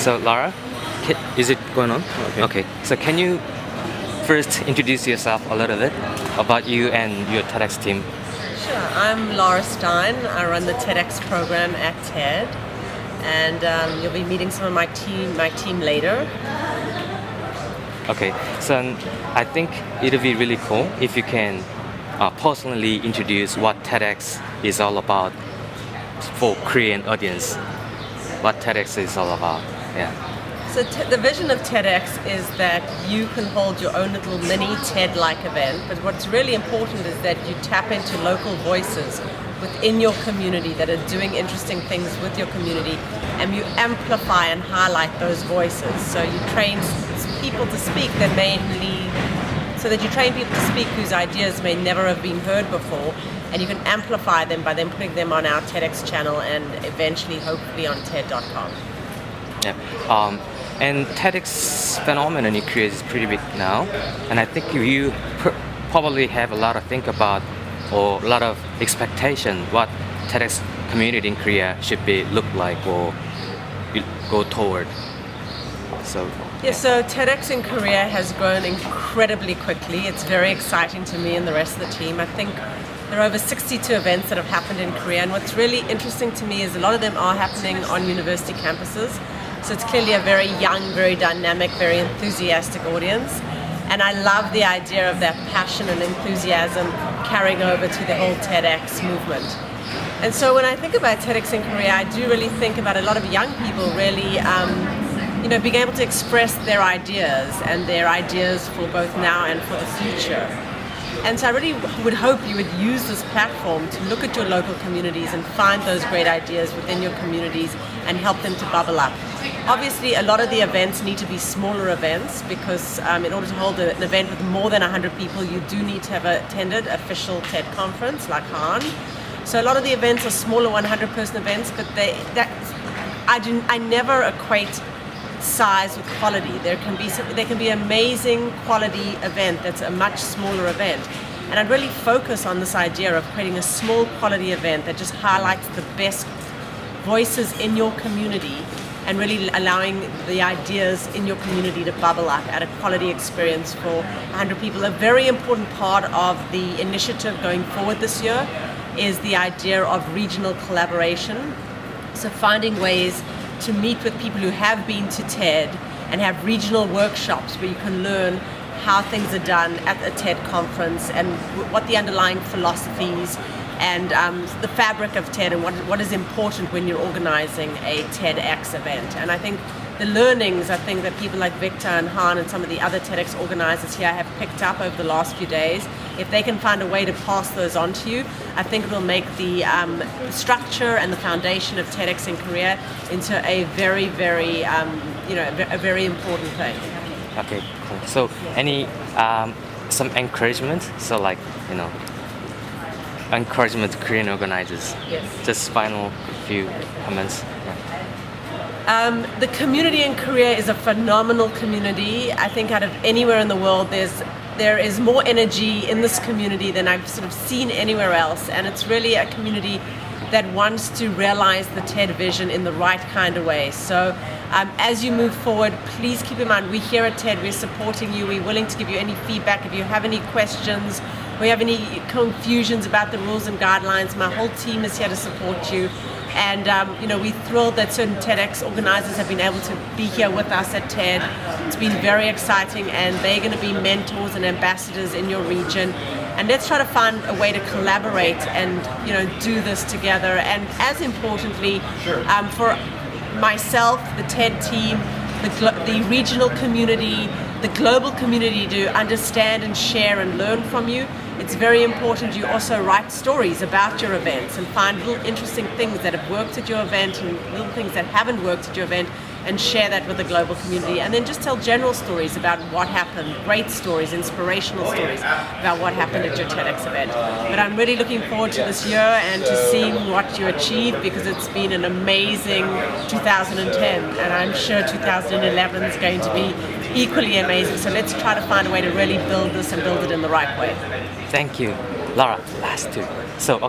So Lara, is it going on? Okay. Okay. So can you first introduce yourself a little bit about you and your TEDx team? Sure, I'm Laura Stein. I run the TEDx program at TED, and you'll be meeting some of my team later. Okay. So I think it'll be really cool if you can personally introduce what TEDx is all about for Korean audience. What TEDx is all about. Yeah. So the vision of TEDx is that you can hold your own little mini TED-like event, but what's really important is that you tap into local voices within your community that are doing interesting things with your community, and you amplify and highlight those voices. So you train people to speak whose ideas may never have been heard before, and you can amplify them by then putting them on our TEDx channel and eventually, hopefully, on TED.com. Yeah. And TEDx phenomenon in Korea is pretty big now, and I think you probably have a lot to think about or a lot of expectation what TEDx community in Korea should look like or go toward. So TEDx in Korea has grown incredibly quickly. It's very exciting to me and the rest of the team. I think there are over 62 events that have happened in Korea, and what's really interesting to me is a lot of them are happening on university campuses. So it's clearly a very young, very dynamic, very enthusiastic audience. And I love the idea of that passion and enthusiasm carrying over to the whole TEDx movement. And so when I think about TEDx in Korea, I do really think about a lot of young people really being able to express their ideas and their ideas for both now and for the future. And so I really would hope you would use this platform to look at your local communities and find those great ideas within your communities and help them to bubble up. Obviously, a lot of the events need to be smaller events because in order to hold an event with more than 100 people, you do need to have attended an official TED conference like Han. So a lot of the events are smaller 100-person events, but I never equate size with quality. There can be amazing quality event that's a much smaller event, and I'd really focus on this idea of creating a small quality event that just highlights the best voices in your community and really allowing the ideas in your community to bubble up at a quality experience for 100 people. A very important part of the initiative going forward this year is the idea of regional collaboration. So finding ways to meet with people who have been to TED and have regional workshops where you can learn how things are done at a TED conference and what the underlying philosophies and the fabric of TED and what is important when you're organizing a TEDx event. And I think the learnings, that people like Victor and Han and some of the other TEDx organizers here have picked up over the last few days, if they can find a way to pass those on to you, I think it will make the structure and the foundation of TEDx in Korea into a very, very, a very important thing. okay, cool. So any some encouragement? So encouragement to Korean organizers. Yes. Just final few comments. Yeah. The community in Korea is a phenomenal community. I think out of anywhere in the world, there is more energy in this community than I've sort of seen anywhere else, and it's really a community that wants to realize the TED vision in the right kind of way. So as you move forward, please keep in mind, we here at TED, we're supporting you. We're willing to give you any feedback. If you have any questions, or you have any confusions about the rules and guidelines, my whole team is here to support you. And we're thrilled that certain TEDx organizers have been able to be here with us at TED. It's been very exciting, and they're going to be mentors and ambassadors in your region. And let's try to find a way to collaborate and do this together. And as importantly, for myself, the TED team, the regional community, the global community to understand and share and learn from you, it's very important you also write stories about your events and find little interesting things that have worked at your event and little things that haven't worked at your event and share that with the global community. And then just tell general stories about what happened, great stories, inspirational stories about what happened at your TEDx event. But I'm really looking forward to this year and to seeing what you achieve, because it's been an amazing 2010, and I'm sure 2011 is going to be equally amazing. So let's try to find a way to really build this and build it in the right way. Thank you. Lara, last two. So